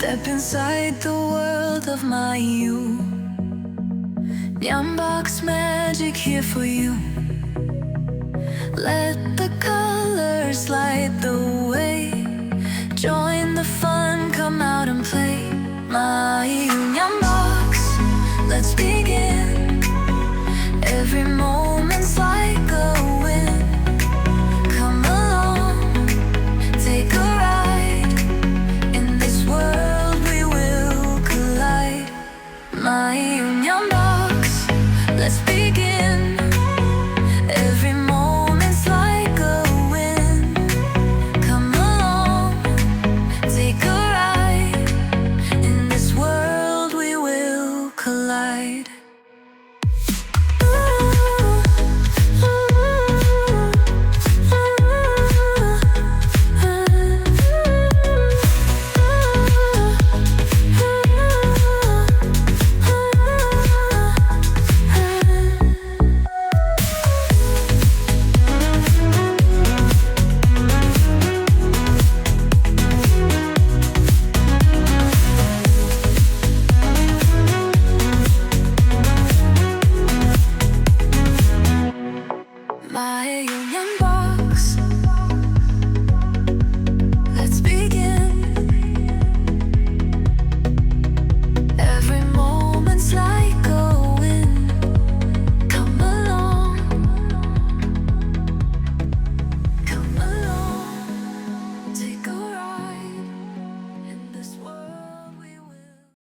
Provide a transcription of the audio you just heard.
Step inside the world of Maaiyu Nyanbox magic here for you. Let the colors light the way. Join the fun, come out and play. Maaiyu Nyanbox, let's begin. Every moment